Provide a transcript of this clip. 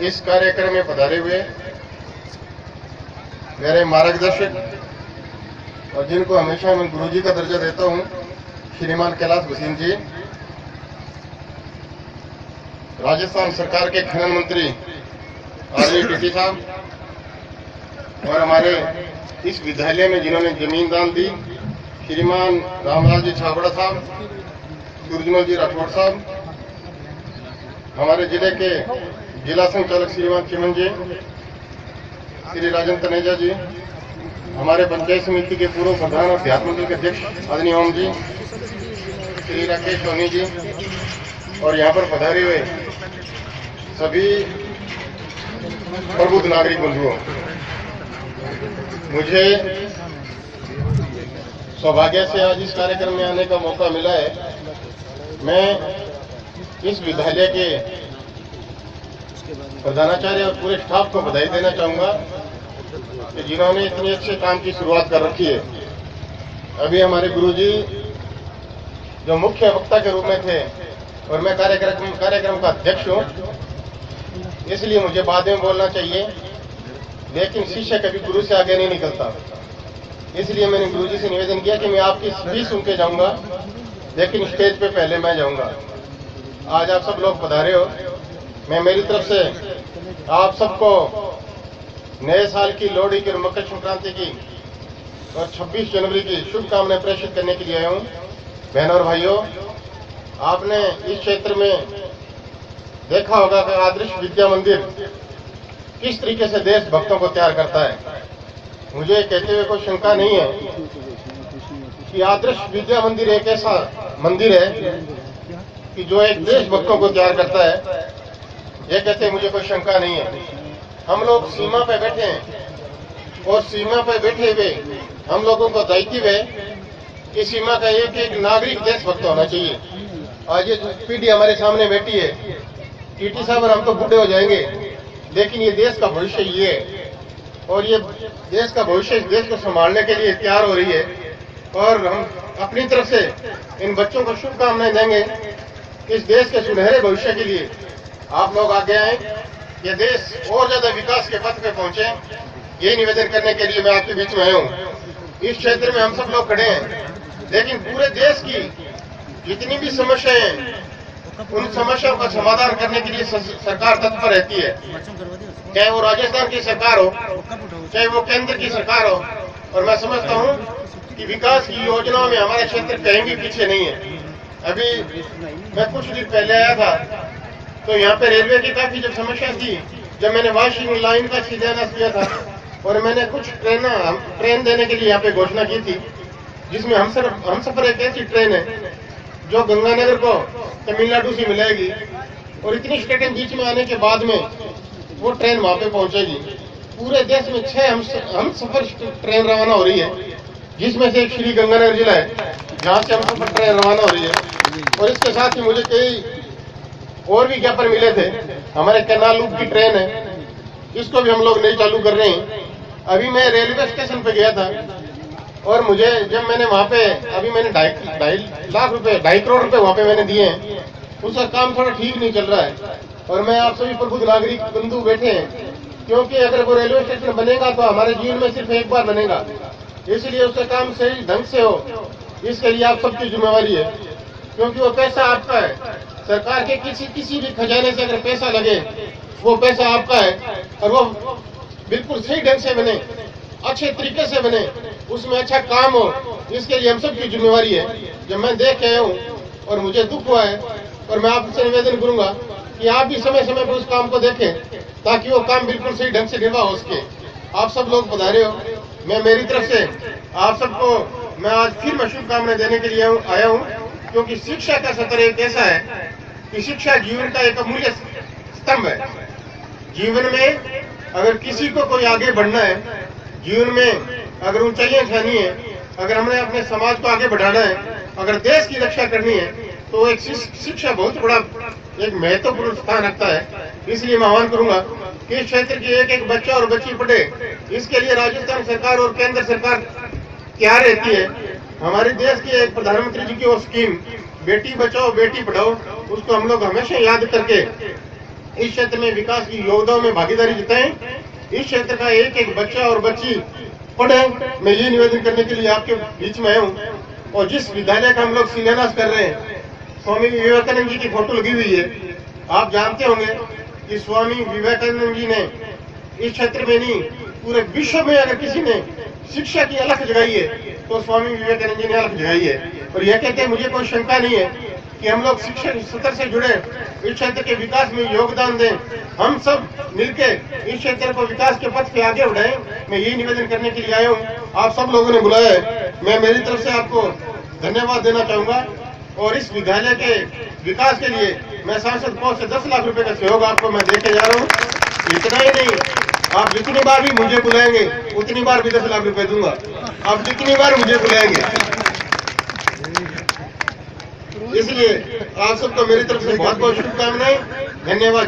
इस कार्यक्रम में पधारे हुए मेरे मार्गदर्शक और जिनको हमेशा मैं गुरुजी का दर्जा देता हूं, श्रीमान कैलाश भसीन जी, राजस्थान सरकार के खनन मंत्री आदरणीय टीसी साहब, और हमारे इस विद्यालय में जिन्होंने जमीन दान दी, श्रीमान रामलाल जी छाबड़ा साहब, सूरजमल जी राठौड़ साहब, हमारे जिले के जिला संचालक श्रीमान चिमन जी, श्री राजन तनेजा जी, हमारे पंचायत समिति के पूर्व प्रधान और अध्यात्म मंडल के अध्यक्ष आदरणीय ओम जी, श्री राकेश सोनी जी, और यहाँ पर पधारे हुए सभी प्रबुद्ध नागरिक बंधुओं, मुझे सौभाग्य से आज इस कार्यक्रम में आने का मौका मिला है। मैं इस विद्यालय के प्रधानाचार्य और पूरे स्टाफ को बधाई देना चाहूंगा कि जिन्होंने इतने अच्छे काम की शुरुआत कर रखी है। अभी हमारे गुरुजी जो मुख्य वक्ता के रूप में थे और मैं कार्यक्रम का अध्यक्ष हूं, इसलिए मुझे बाद में बोलना चाहिए, लेकिन शिष्य कभी गुरु से आगे नहीं निकलता। इसलिए मैंने गुरुजी से निवेदन किया कि मैं आपकी स्पीच सुन के जाऊंगा, लेकिन स्टेज पे पहले मैं जाऊंगा। आज आप सब लोग पधारे हो, मैं मेरी तरफ से आप सबको नए साल की, लोहड़ी की और मकर संक्रांति की और 26 जनवरी की शुभकामनाएं प्रेषित करने के लिए आया हूं। बहनों और भाइयों, आपने इस क्षेत्र में देखा होगा कि आदर्श विद्या मंदिर किस तरीके से देशभक्तों को तैयार करता है। मुझे कहते हुए कोई शंका नहीं है कि आदर्श विद्या मंदिर एक ऐसा मंदिर है कि जो एक देशभक्तों को तैयार करता है। ये कहते मुझे कोई शंका नहीं है। हम लोग सीमा पे बैठे हैं और सीमा पे बैठे हुए हम लोगों का दायित्व है कि सीमा का एक एक नागरिक देशभक्त होना चाहिए। आज ये पीढ़ी हमारे सामने बैठी है, टीटी साहब और हम तो बूढ़े हो जाएंगे, लेकिन ये देश का भविष्य ये है और ये देश का भविष्य इस देश को संभालने के लिए तैयार हो रही है। और हम अपनी तरफ से इन बच्चों को शुभकामनाएं देंगे कि इस देश के सुनहरे भविष्य के लिए आप लोग आगे आए, ये देश और ज्यादा विकास के पथ पे पहुंचे। ये निवेदन करने के लिए मैं आपके बीच में आया हूँ। इस क्षेत्र में हम सब लोग खड़े हैं, लेकिन पूरे देश की जितनी भी समस्याएं हैं, उन समस्याओं का समाधान करने के लिए सरकार तत्पर रहती है, चाहे वो राजस्थान की सरकार हो, चाहे वो केंद्र की सरकार हो। और मैं समझता हूँ कि विकास की योजनाओं में हमारा क्षेत्र कहीं भी पीछे नहीं है। अभी मैं कुछ दिन पहले आया था, तो यहाँ पे रेलवे की काफी जब समस्या थी, जब मैंने वॉशिंग लाइन का शिलान्यास किया था और मैंने कुछ ट्रेन देने के लिए यहाँ पे घोषणा की थी, जिसमें हम सफर एक ऐसी ट्रेन है जो गंगानगर को तमिलनाडु से मिलाएगी और इतनी स्टेशन बीच में आने के बाद में वो ट्रेन वहां पे पहुंचेगी। पूरे देश में 6 हम सफर ट्रेन रवाना हो रही है, जिसमें से एक श्री गंगानगर जिला है जहां से हम सफर ट्रेन रवाना हो रही है। और इसके साथ ही मुझे कई और भी ज्ञापन मिले थे। हमारे कैनाल लूप की ट्रेन है, इसको भी हम लोग नई चालू कर रहे हैं। अभी मैं रेलवे स्टेशन पे गया था और मुझे जब मैंने वहां पे अभी मैंने 2.5 करोड़ रुपए वहां पे मैंने दिए हैं, उसका काम थोड़ा ठीक नहीं चल रहा है। और मैं आप सभी प्रबुद्ध नागरिक बंधु बैठे हैं, क्योंकि अगर वो रेलवे स्टेशन बनेगा तो हमारे जीवन में सिर्फ एक बार बनेगा, इसलिए उसका काम सही ढंग से हो, इसके लिए आप सबकी जिम्मेवारी है। क्योंकि वो पैसा आपका है, सरकार के किसी भी खजाने से अगर पैसा लगे, वो पैसा आपका है और वो बिल्कुल सही ढंग से बने, अच्छे तरीके से बने, उसमें अच्छा काम हो, इसके लिए हम सबकी जिम्मेवारी है। जब मैं देख के आया हूँ और मुझे दुख हुआ है, और मैं आपसे निवेदन करूंगा कि आप भी समय समय पर उस काम को देखें, ताकि वो काम बिल्कुल सही ढंग से निर्वाह हो सके। आप सब लोग पधारे हो, मैं मेरी तरफ से आप सबको मैं आज फिर शुभकामनाएं देने के लिए आया हूँ, क्योंकि शिक्षा का सत्र एक ऐसा है कि शिक्षा जीवन का एक अमूल्य स्तंभ है। जीवन में अगर किसी को कोई आगे बढ़ना है, जीवन में अगर ऊंचाइयां छानी है, अगर हमने अपने समाज को आगे बढ़ाना है, अगर देश की रक्षा करनी है, तो एक शिक्षा बहुत बड़ा एक महत्वपूर्ण स्थान रखता है। इसलिए मैं आह्वान करूंगा कि इस क्षेत्र की एक एक बच्चा और बच्ची पढ़े। इसके लिए राजस्थान सरकार और केंद्र सरकार तैयार रहती है। हमारे देश के प्रधानमंत्री जी की वो स्कीम बेटी बचाओ बेटी पढ़ाओ, उसको हम लोग हमेशा याद करके इस क्षेत्र में विकास की योगदान में भागीदारी जताएं। इस क्षेत्र का एक एक बच्चा और बच्ची पढ़े, मैं ये निवेदन करने के लिए आपके बीच में आया हूँ। और जिस विद्यालय का हम लोग शिलान्यास कर रहे हैं, स्वामी विवेकानंद जी की फोटो लगी हुई है। आप जानते होंगे कि स्वामी विवेकानंद जी ने इस क्षेत्र में नहीं, पूरे विश्व में अगर किसी ने शिक्षा की अलख जगाई है तो स्वामी विवेकानंद जी ने अलख जगाई है। और यह कहते हैं, मुझे कोई शंका नहीं है कि हम लोग शिक्षा स्तर से जुड़े, इस क्षेत्र के विकास में योगदान दें, हम सब मिलकर इस क्षेत्र को विकास के पथ पे आगे बढ़ाएं। मैं यही निवेदन करने के लिए आया हूँ। आप सब लोगों ने बुलाया है, मैं मेरी तरफ से आपको धन्यवाद देना चाहूंगा। और इस विद्यालय के विकास के लिए मैं सांसद कोष से 10 लाख रुपए का सहयोग आपको मैं देके जा रहा हूँ। इतना ही नहीं, आप जितनी बार भी मुझे बुलाएंगे उतनी बार भी 10 लाख रुपए दूंगा। आप जितनी बार मुझे बुलाएंगे, इसलिए आप सबको मेरी तरफ से बहुत बहुत शुभकामनाएं। धन्यवाद।